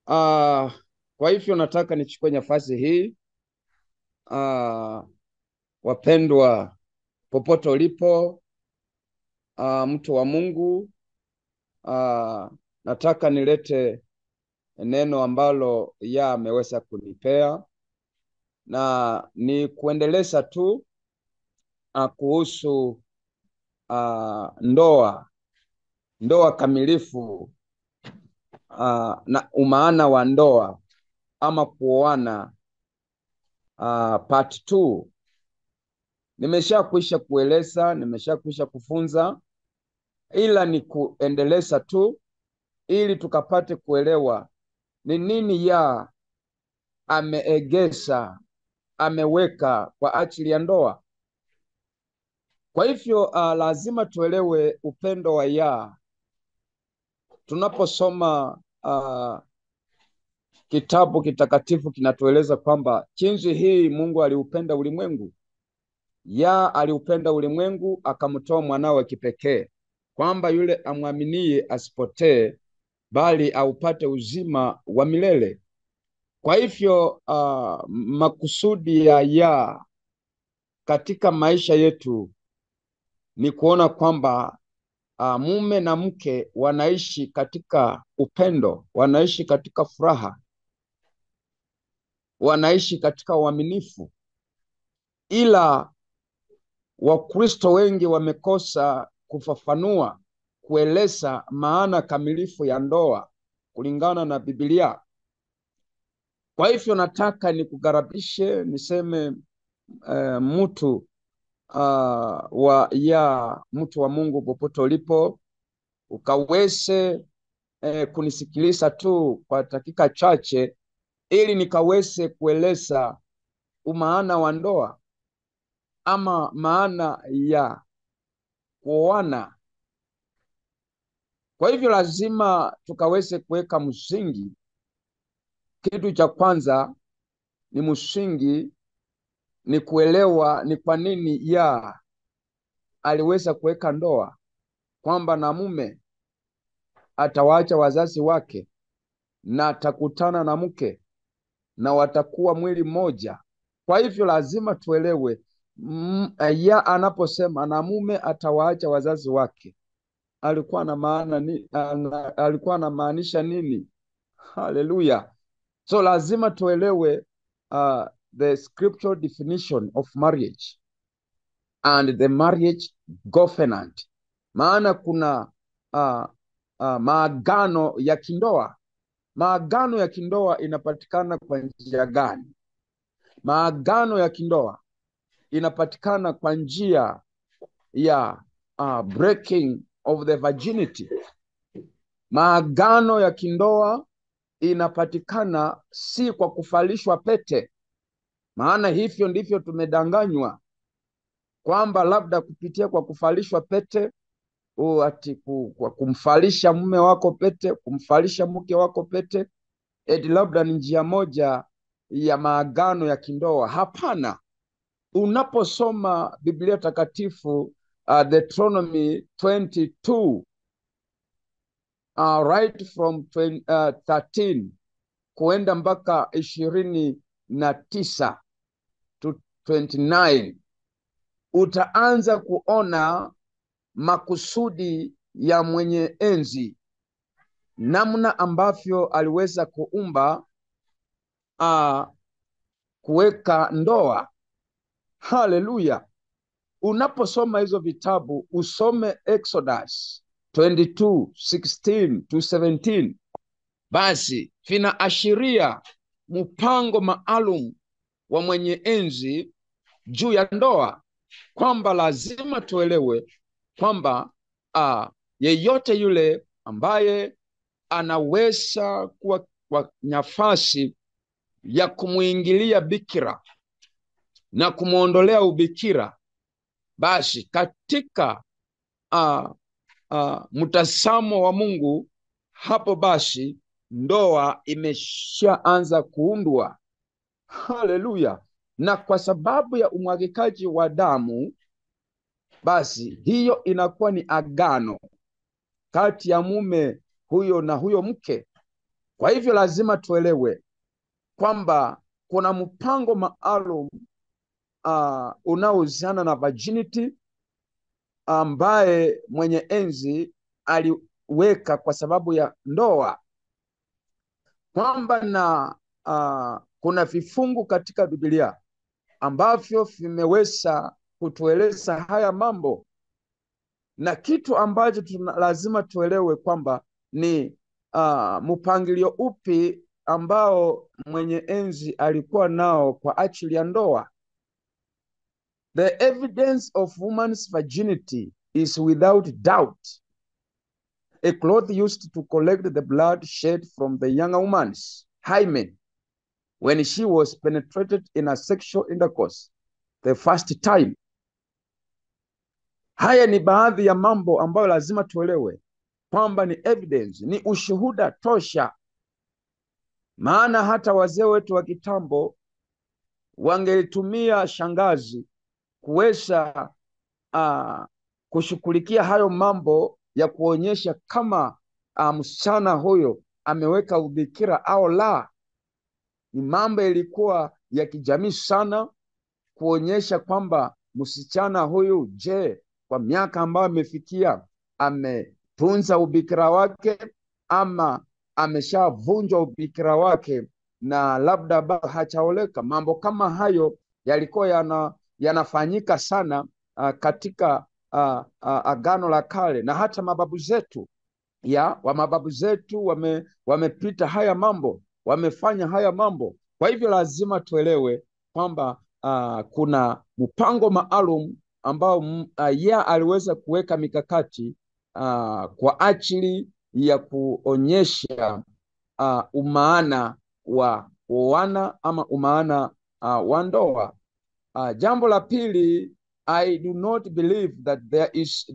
Uh, kwa hivyo nataka nichukue nafasi hii uh, wapendwa, popote ulipo, mtu wa Mungu, nataka nilete neno ambalo ameweza kunipea, na ni kuendeleza tu kuhusu ndoa kamilifu, na umaana wa ndoa ama kuoana, part 2. Nimeshakwisha kueleza, nimeshakwisha kufunza, ila ni kuendeleza tu ili tukapate kuelewa ni nini ameegesa, ameweka kwa ajili ya ndoa. Kwa hivyo lazima tuelewe upendo wa tunaposoma kitabu kitakatifu kinatueleza kwamba jinsi hii Mungu aliupenda ulimwengu. Aliupenda ulimwengu akamtoa mwanawe kipekee, kwamba yule amwaminie asipotee, bali aupate uzima wa milele. Kwa hivyo makusudi ya katika maisha yetu ni kuona kwamba mume na mke wanaishi katika upendo, wanaishi katika furaha, wanaishi katika uaminifu. Ila Wakristo wengi wamekosa kufafanua, kueleza maana kamilifu ya ndoa kulingana na Biblia. Kwa hivyo nataka nikukaribishe, niseme mtu mtu wa Mungu, popote ulipo, ukaweze kunisikiliza tu kwa dakika chache, ili nikaweze kueleza umaana wa ndoa ama maana ya kuoana. Kwa hivyo lazima tukaweze kuweka msingi. Kitu cha kwanza ni msingi, ni kuelewa ni kwa nini aliweza kuweka ndoa, kwamba na mume atawaacha wazazi wake na atakutana na mke na watakuwa mwili mmoja. Kwa hivyo lazima tuelewe anaposema na mume atawaacha wazazi wake, alikuwa anamaanisha nini? Haleluya! So lazima tuelewe the scriptural definition of marriage and the marriage covenant. Maana kuna maagano ya kindoa. Maagano ya kindoa inapatikana kwa njia gani? Maagano ya kindoa inapatikana kwa njia ya breaking of the virginity. Maagano ya kindoa inapatikana si kwa kuvalishwa pete, maana hivyo ndivyo tumedanganywa, kwamba labda kupitia kwa kuvalishwa pete, kwa kumvalisha mume wako pete, kumvalisha mke wako pete, labda ni njia moja ya maagano ya kindoa. Hapana. Unaposoma Biblia takatifu, Deuteronomy 22, right from 13 kuenda mpaka 29 to 29, utaanza kuona makusudi ya mwenye enzi, namna ambavyo aliweza kuumba kuweka ndoa. Haleluya! Unaposoma hizo vitabu, usome Exodus 22:16 to 17, basi vinaashiria mpango maalum wa mwenye enzi juu ya ndoa, kwamba lazima tuelewe kwamba yeyote yule ambaye anaweza kuwa kwa nafasi ya kumuingilia bikira na kumuondolea ubikira, basi katika mtazamo wa Mungu, hapo basi ndoa imeshaanza kuundwa. Haleluya! Na kwa sababu ya umwagikaji wa damu, basi hiyo inakuwa ni agano kati ya mume huyo na huyo mke. Kwa hivyo lazima tuelewe kwamba kuna mpango maalum unaohusiana na virginity ambaye mwenye enzi aliweka kwa sababu ya ndoa, kwamba na kuna vifungu katika Biblia ambavyo vimeweza kutueleza haya mambo, na kitu ambacho lazima tuelewe kwamba ni mpangilio upi ambao mwenye enzi alikuwa nao kwa ajili ya ndoa. The evidence of woman's virginity is without doubt a cloth used to collect the blood shed from the young woman's hymen when she was penetrated in a sexual intercourse the first time. Haya ni baadhi ya mambo ambayo lazima tuelewe kwamba ni evidence, ni ushuhuda tosha. Maana hata wazee wetu wa kitambo wangelitumia shangazi kuweza kushughulikia hayo mambo ya kuonyesha kama msichana huyo ameweka ubikira au la. Ni mambo yalikuwa ya kijamii sana, kuonyesha kwamba msichana huyu, je, kwa miaka ambayo amefikia ametunza ubikira wake ama ameshavunjwa ubikira wake na labda bado hajaoleka. Mambo kama hayo yalikuwa yanafanyika sana katika Agano la Kale, na hata mababu zetu mababu zetu wamepita haya mambo, wamefanya haya mambo. Kwa hivyo lazima tuelewe kwamba kuna mpango maalum ambao aliweza kuweka mikakati kwa ajili ya kuonyesha umaana wa wana ama umaana wa ndoa. Jambo la pili, I do not believe that there is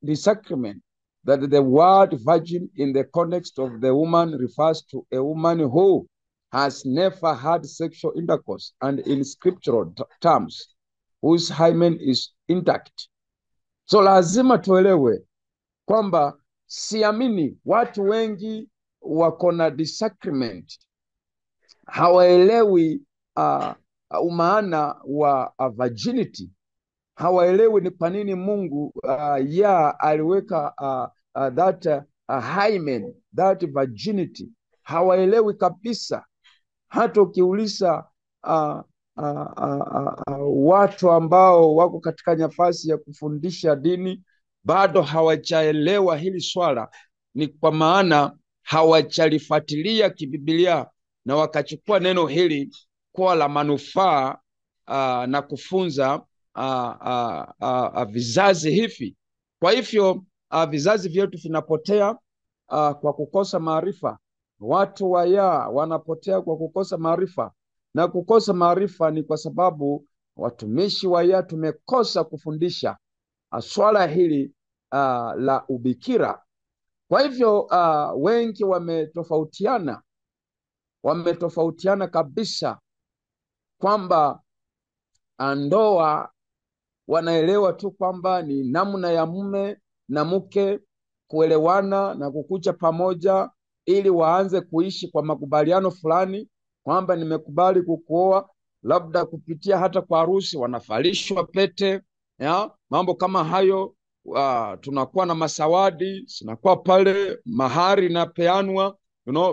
the sacrament, that the word virgin in the context of the woman refers to a woman who has never had sexual intercourse, and in scriptural terms whose hymen is intact. So lazima tuelewe kwamba siamini watu wengi wako na disagreement, hawaelewi umaana wa virginity, hawaelewi ni kwa nini Mungu aliweka that hymen, that virginity. Hawaelewi kabisa. Hata ukiuliza watu ambao wako katika nafasi ya kufundisha dini, bado hawajaelewa hili swala. Ni kwa maana hawajalifuatilia kiBiblia na wakachukua neno hili kwa la manufaa na kufunza vizazi hivi. Kwa hivyo vizazi vyetu vinapotea kwa kukosa maarifa. Watu wanapotea kwa kukosa maarifa, na kukosa maarifa ni kwa sababu watumishi tumekosa kufundisha swala hili la ubikira. Kwa hivyo wengi wametofautiana kabisa, kwamba ndoa wanaelewa tu kwamba ni namna ya mume na mke kuelewana na kukuja pamoja ili waanze kuishi kwa makubaliano fulani, kwamba nimekubali kukuoa, labda kupitia hata kwa harusi wanavalishwa pete mambo kama hayo. Tunakuwa na masawadi, sinakuwa pale, mahari na peanwa,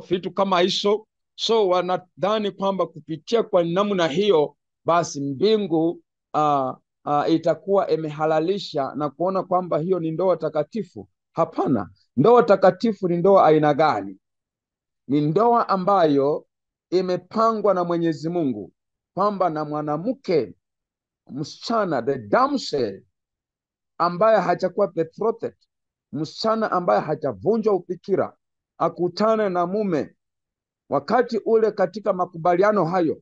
vitu kama hizo. So wanadhani kwamba kupitia kwa namna hiyo basi mbingu itakuwa imehalalisha na kuona kwamba hiyo ni ndoa takatifu. Hapana. Ndoa takatifu ni ndoa aina gani? Ni ndoa ambayo imepangwa na Mwenyezi Mungu, kwamba na mwanamke, msichana, the damsel ambaye hajakuwa betrothed, msichana ambaye hajavunjwa ubikira, akutane na mume wakati ule. Katika makubaliano hayo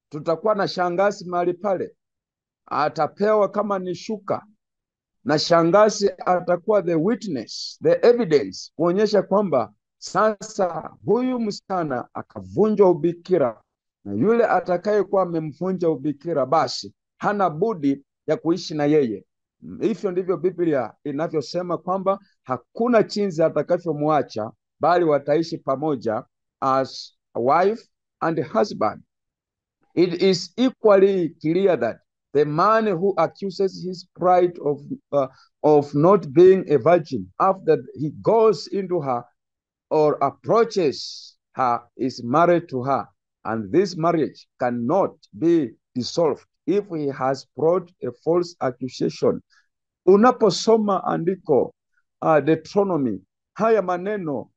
tutakuwa na shangazi mahali pale, atapewa kama ni shuka, na shangazi atakuwa the witness, the evidence, kuonyesha kwamba sasa huyu msichana akavunjwa ubikira, na yule atakayekuwa amemvunja ubikira basi hana budi ya kuishi na yeye. Hivyo ndivyo Biblia inavyosema, kwamba hakuna jinsi atakavyomwacha, bali wataishi pamoja as a wife and a husband. It is equally clear that the man who accuses his bride of not being a virgin after he goes into her or approaches her is married to her, and this marriage cannot be dissolved if he has brought a false accusation. Unaposoma andiko Deuteronomy, haya maneno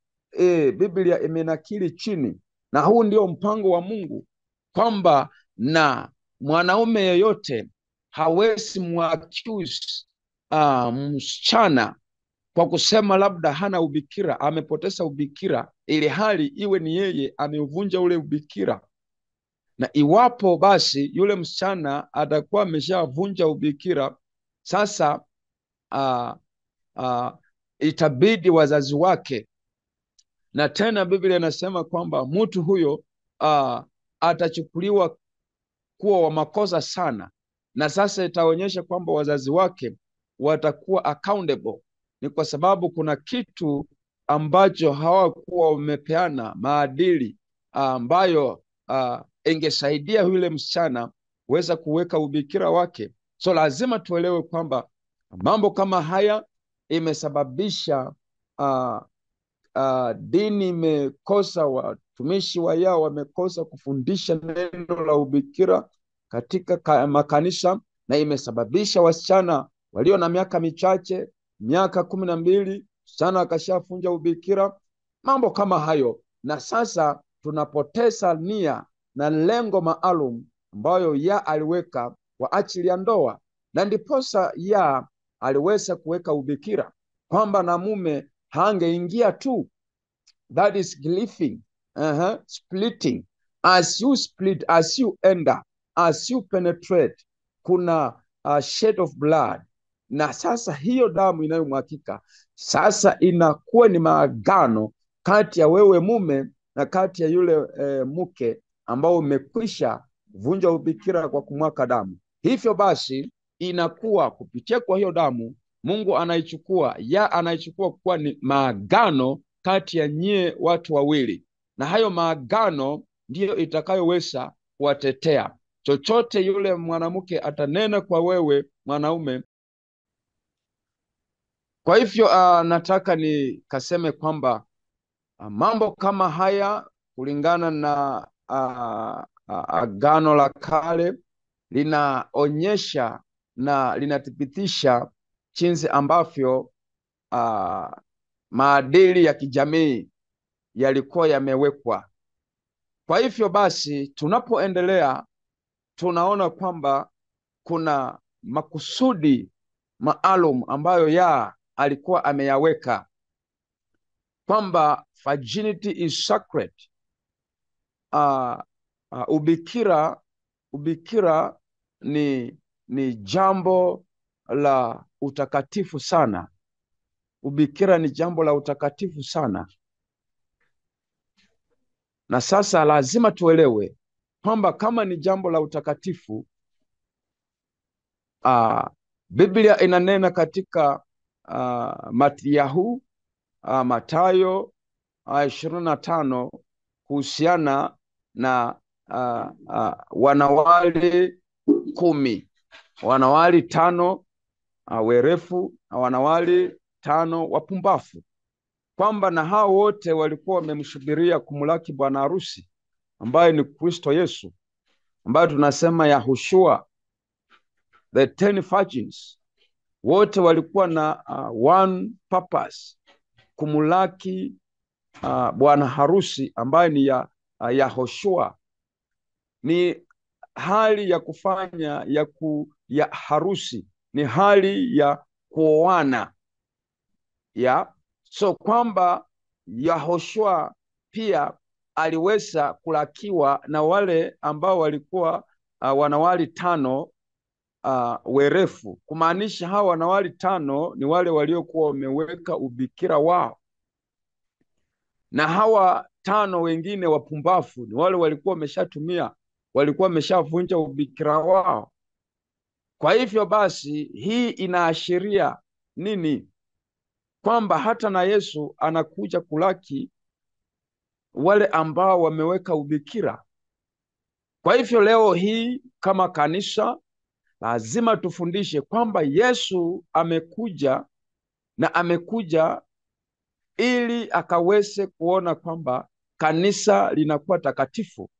Biblia imenakili chini, na huu ndio mpango wa Mungu, kwamba na mwanaume yeyote hawezi muaccuse msichana kwa kusema labda hana ubikira, amepoteza ubikira, ili hali iwe ni yeye ameuvunja ule ubikira. Na iwapo basi yule msichana atakuwa ameshavunja ubikira, sasa itabidi wazazi wake, na tena Biblia inasema kwamba mtu huyo atachukuliwa kuwa wa makosa sana, na sasa itaonyesha kwamba wazazi wake watakuwa accountable. Ni kwa sababu kuna kitu ambacho hawakuwa wamepeana maadili ambayo ingesaidia yule msichana kuweza kuweka ubikira wake. So lazima tuelewe kwamba mambo kama haya imesababisha dini imekosa, watumishi wa yao wamekosa kufundisha neno la ubikira katika makanisa, na imesababisha wasichana walio na miaka michache, miaka 12, msichana akashafunja ubikira, mambo kama hayo. Na sasa tunapoteza nia na lengo maalum ambayo ya aliweka kwa ajili ya ndoa, na ndiposa ya aliweza kuweka ubikira kwamba na mume hangeingia tu. That is glyphing, splitting. As you split, as you enter, as you penetrate, kuna shed of blood. Na sasa hiyo damu inayomwagika sasa inakuwa ni maagano kati ya wewe mume na kati ya yule mke ambao umekwisha vunja ubikira kwa kumwaka damu. Hivyo basi inakuwa kupitia kwa hiyo damu Mungu anaichukua kuwa ni maagano kati ya nyie watu wawili, na hayo maagano ndiyo itakayoweza kuwatetea chochote yule mwanamke atanena kwa wewe mwanaume. Kwa hivyo nataka nikaseme kwamba mambo kama haya kulingana na Agano la Kale linaonyesha na linathibitisha jinsi ambavyo maadili ya kijamii yalikuwa yamewekwa. Kwa hivyo basi tunapoendelea tunaona kwamba kuna makusudi maalum ambayo ya alikuwa ameyaweka, kwamba virginity is sacred. Ubikira ni jambo la utakatifu sana. Ubikira ni jambo la utakatifu sana. Na sasa lazima tuelewe kwamba kama ni jambo la utakatifu, Biblia inanena katika Mathayo 25 kuhusiana na wanawali 10, wanawali 5 werefu na wanawali 5 wapumbafu, kwamba na hao wote walikuwa wamemsubiria kumlaki bwana harusi ambaye ni Kristo Yesu, ambaye tunasema Yahushua. The 10 virgins wote walikuwa na one purpose, kumlaki bwana harusi ambaye ni Yahoshua. Ni hali ya kufanya ya harusi, ni hali ya kuoana so kwamba Yahoshua pia aliweza kulakiwa na wale ambao walikuwa wanawali 5 werefu, kumaanisha hawa wanawali 5 ni wale waliokuwa wameweka ubikira wao, na hawa 5 wengine wapumbafu ni wale walikuwa wameshavunja ubikira wao. Kwa hivyo basi hii inaashiria nini? Kwamba hata na Yesu anakuja kulaki wale ambao wameweka ubikira. Kwa hivyo leo hii kama kanisa lazima tufundishe kwamba Yesu amekuja, na amekuja ili akaweze kuona kwamba kanisa linakuwa takatifu.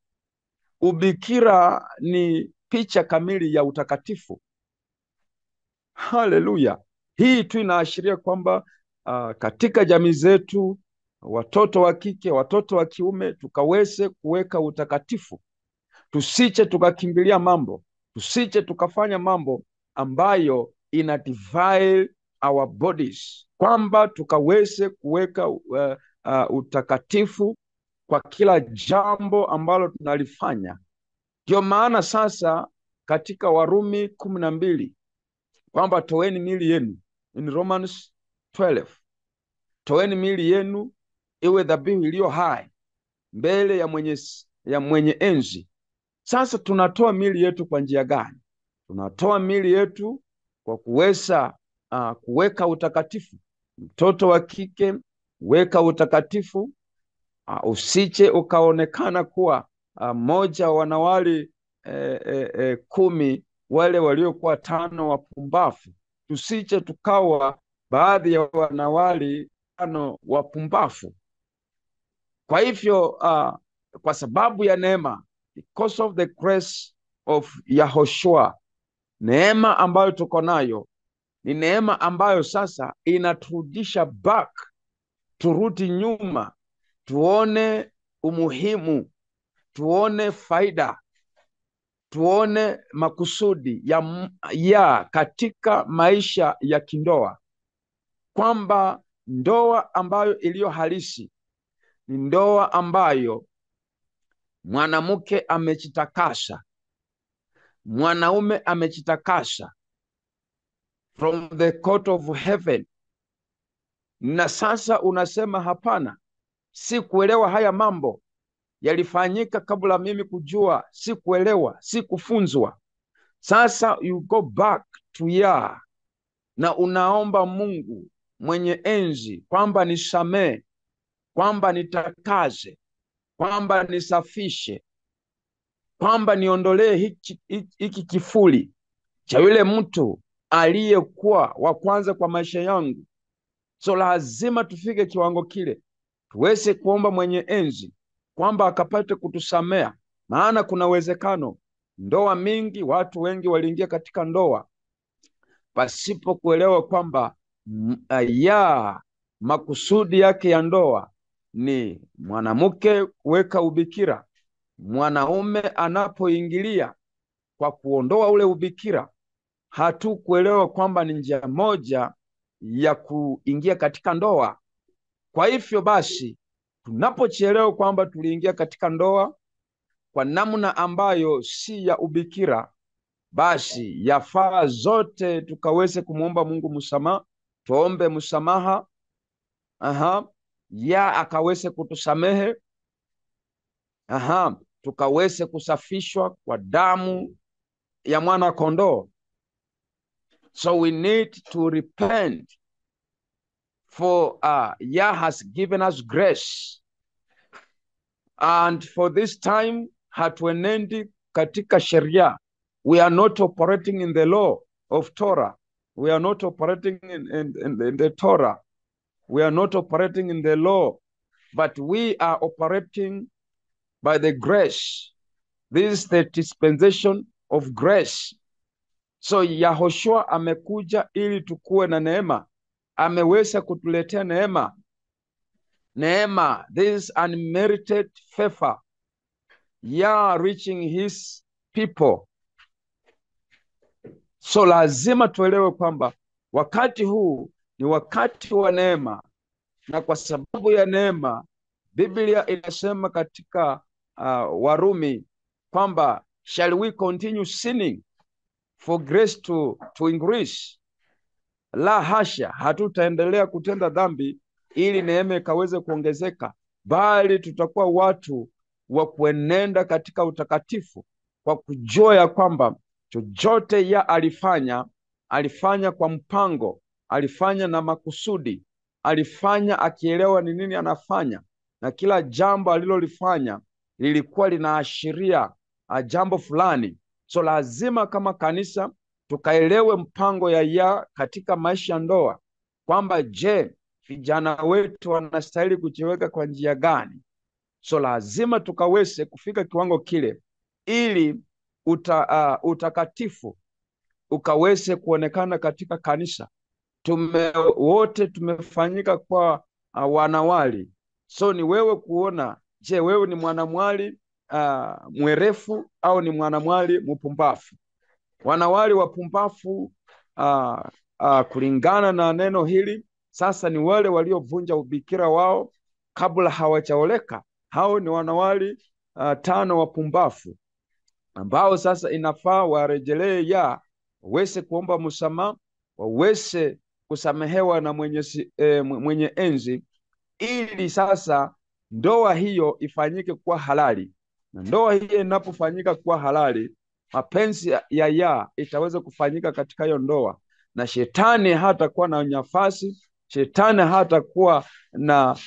Ubikira ni picha kamili ya utakatifu. Haleluya! Hii tu inaashiria kwamba katika jamii zetu, watoto wa kike, watoto wa kiume, tukaweze kuweka utakatifu. Tusiche tukakimbilia mambo, tusiche tukafanya mambo ambayo ina defile our bodies, kwamba tukaweze kuweka utakatifu kwa kila jambo ambalo tunalifanya. Ndio maana sasa katika Warumi 12 kwamba toeni miili yenu, in Romans 12, toeni miili yenu iwe dhabihu iliyo hai mbele ya mwenye enzi. Sasa tunatoa miili yetu kwa njia gani? Tunatoa miili yetu kwa kuweza kuweka utakatifu. Mtoto wa kike, weka utakatifu. Usiche ukaonekana kuwa moja wa wanawali 10 wale waliokuwa 5 wapumbafu. Tusiche tukawa baadhi ya wanawali 5 wapumbafu. Kwa hivyo kwa sababu ya neema, because of the grace of Yahoshua, neema ambayo tuko nayo ni neema ambayo sasa inaturudisha back, turudi nyuma, tuone umuhimu, tuone faida, tuone makusudi ya katika maisha ya kindoa, kwamba ndoa ambayo iliyo halisi ni ndoa ambayo mwanamke amejitakasa, mwanaume amejitakasa from the court of heaven. Na sasa unasema hapana, si kuelewa haya mambo yalifanyika kabla mimi kujua, si kuelewa, si kufunzwa. Sasa you go back to Yah, na unaomba Mungu mwenye enzi kwamba nisamee, kwamba nitakaze, kwamba nisafishe, kwamba niondolee hiki kifuli cha yule mtu aliyekuwa wa kwanza kwa maisha yangu. So lazima tufike kiwango kile, tuweze kuomba mwenye enzi kwamba akapate kutusamea. Maana kuna uwezekano ndoa mingi, watu wengi waliingia katika ndoa pasipo kuelewa kwamba makusudi yake ya ndoa ni mwanamke kuweka ubikira. Mwanaume anapoingilia kwa kuondoa ule ubikira, hatukuelewa kwamba ni njia moja ya kuingia katika ndoa. Kwa hivyo basi, tunapochelewa kwamba tuliingia katika ndoa kwa namna ambayo si ya ubikira, basi yafaa zote tukaweze kumwomba Mungu msamaha, tuombe msamaha, akaweze kutusamehe, tukaweze kusafishwa kwa damu ya mwana kondoo. So we need to repent, for Yah has given us grace, and for this time hatuenendi katika sheria. We are not operating in the law of Torah. We are not operating in the Torah. We are not operating in the law, but we are operating by the grace. This is the dispensation of grace. So Yahoshua amekuja ili tukuwe na neema. Ameweza kutuletea neema. Neema, this is unmerited favor. Yah reaching his people. So lazima tuelewe kwamba wakati huu ni wakati wa neema, na kwa sababu ya neema, Biblia inasema katika Warumi kwamba shall we continue sinning for grace to increase? La hasha, hatutaendelea kutenda dhambi ili neema ikaweze kuongezeka, bali tutakuwa watu wa kuenenda katika utakatifu, kwa kujua ya kwamba chochote ya alifanya kwa mpango, alifanya na makusudi, alifanya akielewa ni nini anafanya. na kila jambo alilolifanya lilikuwa linaashiria jambo fulani. So lazima kama kanisa tukaelewe mpango ya katika maisha ya ndoa, kwamba je, vijana wetu wanastahili kujiweka kwa njia gani? So lazima tukaweze kufika kiwango kile, ili utakatifu ukaweze kuonekana katika kanisa. Wote tumefanyika kwa wanawali. So ni wewe kuona, je, wewe ni mwanamwali mwerefu au ni mwanamwali mpumbafu? Wanawali wapumbafu kulingana na neno hili sasa ni wale waliovunja ubikira wao kabla hawajaoleka. Hao ni wanawali 5 wapumbafu, ambao sasa inafaa warejelee waweze kuomba msamaha, waweze kusamehewa na mwenye enzi, ili sasa ndoa hiyo ifanyike kuwa halali. Na ndoa hiyo inapofanyika kuwa halali, mapenzi ya itaweza kufanyika katika hiyo ndoa, na shetani hatakuwa na nafasi, shetani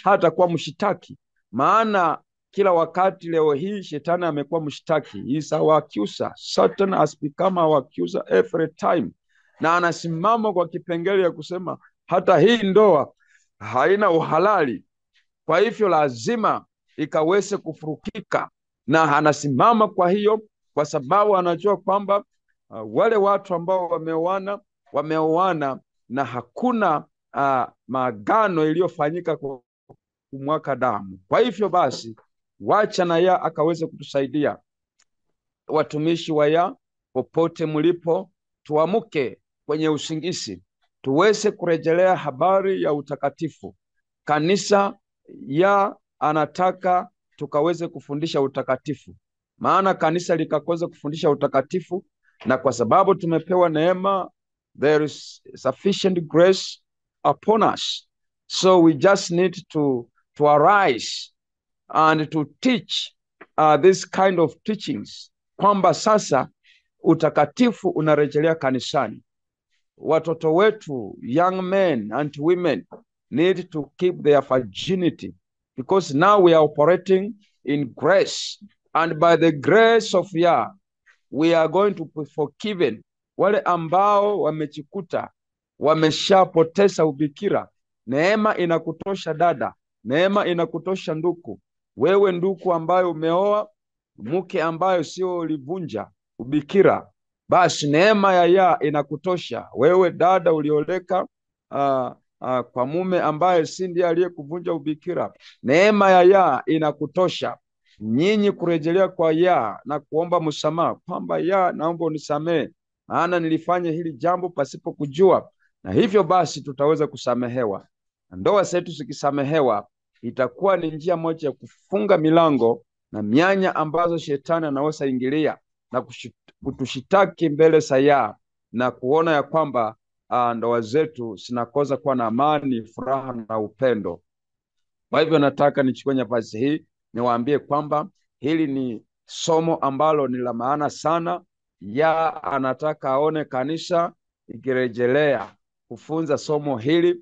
hatakuwa mshitaki. Maana kila wakati leo hii shetani amekuwa mshitaki. He is our accuser. Satan has become our accuser every time, na anasimama kwa kipengele ya kusema hata hii ndoa haina uhalali, kwa hivyo lazima ikaweze kufurukika. Na anasimama kwa hiyo, kwa sababu anajua kwamba wale watu ambao wameoana na hakuna maagano iliyofanyika kwa kumwaka damu. Kwa hivyo basi, wacha na akaweze kutusaidia. Watumishi wa popote mlipo, tuamuke kwenye usingizi, tuweze kurejelea habari ya utakatifu. Kanisa anataka tukaweze kufundisha utakatifu, maana kanisa likakoza kufundisha utakatifu, na kwa sababu tumepewa neema, there is sufficient grace upon us, so we just need to arise and to teach this kind of teachings, kwamba sasa utakatifu unarejelea kanisani. Watoto wetu, young men and women, need to keep their virginity, because now we are operating in grace, and by the grace of we are going to be forgiven. Wale ambao wamejikuta wameshapoteza ubikira, neema inakutosha dada, neema inakutosha nduku. Wewe nduku ambayo umeoa mke ambayo sio ulivunja ubikira, basi neema ya inakutosha. Wewe dada ulioleka kwa mume ambaye si ndiye aliyekuvunja ubikira, neema ya inakutosha. Nyinyi kurejelea kwa na kuomba msamaha, kwamba naomba unisamehe, maana nilifanya hili jambo pasipo kujua, na hivyo basi tutaweza kusamehewa. Ndoa zetu zikisamehewa, itakuwa ni njia moja ya kufunga milango na mianya ambazo shetani anaweza ingilia na kutushitaki mbele za na kuona ya kwamba ndoa zetu zinakosa kuwa na amani, furaha na upendo. Kwa hivyo nataka nichukue nafasi hii niwaambie kwamba hili ni somo ambalo ni la maana sana. Anataka aone kanisa ikirejelea kufunza somo hili,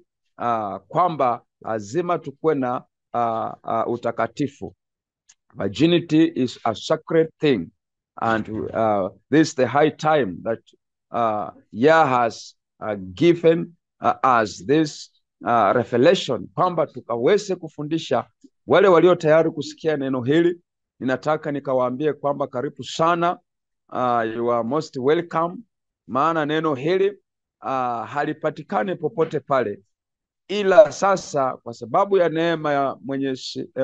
kwamba lazima tukuwe na utakatifu. Virginity is a sacred thing, and this is the high time that has given us this revelation, kwamba tukaweze kufundisha wale walio tayari kusikia neno hili. Ninataka nikawaambie kwamba karibu sana, you are most welcome, maana neno hili halipatikani popote pale, ila sasa kwa sababu ya neema ya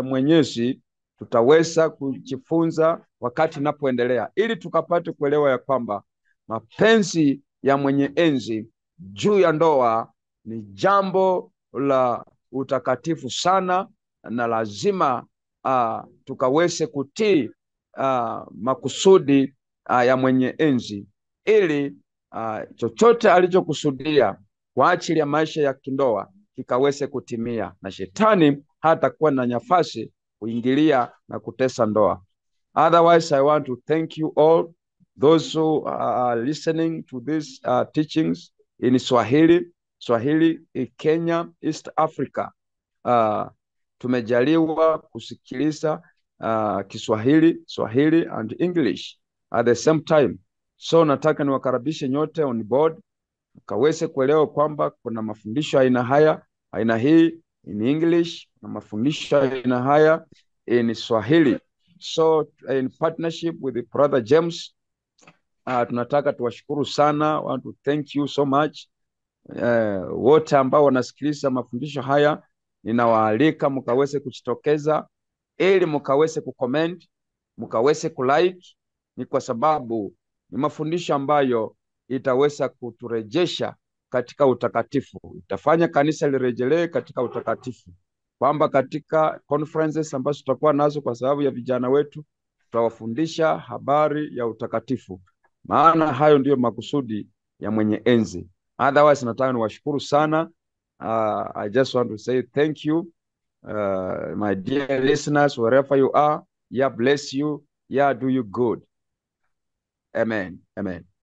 Mwenyezi tutaweza kujifunza wakati napoendelea, ili tukapate kuelewa ya kwamba mapenzi ya mwenye enzi juu ya ndoa ni jambo la utakatifu sana, na lazima tukaweze kutii makusudi ya mwenye enzi, ili chochote alichokusudia kwa ajili ya maisha ya kindoa kikaweze kutimia, na shetani hatakuwa na nafasi kuingilia na kutesa ndoa. Otherwise, I want to thank you all, those who are listening to these teachings in Swahili, Kenya, East Africa. tumejaliwa kusikiliza Swahili and English at the same time. So nataka niwakaribishe nyote on board, mkaweze kuelewa kwamba kuna mafundisho aina hii in English na mafundisho aina haya in Swahili. So in partnership with the brother James, tunataka tuwashukuru sana. Want to thank you so much. Wote ambao wanasikiliza mafundisho haya, ninawaalika mkaweze kujitokeza ili mkaweze kucomment, mkaweze kulike. Ni kwa sababu ni mafundisho ambayo itaweza kuturejesha katika utakatifu, itafanya kanisa lirejelee katika utakatifu, kwamba katika conferences ambazo tutakuwa nazo kwa sababu ya vijana wetu, tutawafundisha habari ya utakatifu, maana hayo ndiyo makusudi ya mwenye enzi. Otherwise, nataka niwashukuru sana. I just want to say thank you, my dear listeners, wherever you are. Yeah, bless you. Yeah, do you good. Amen. Amen.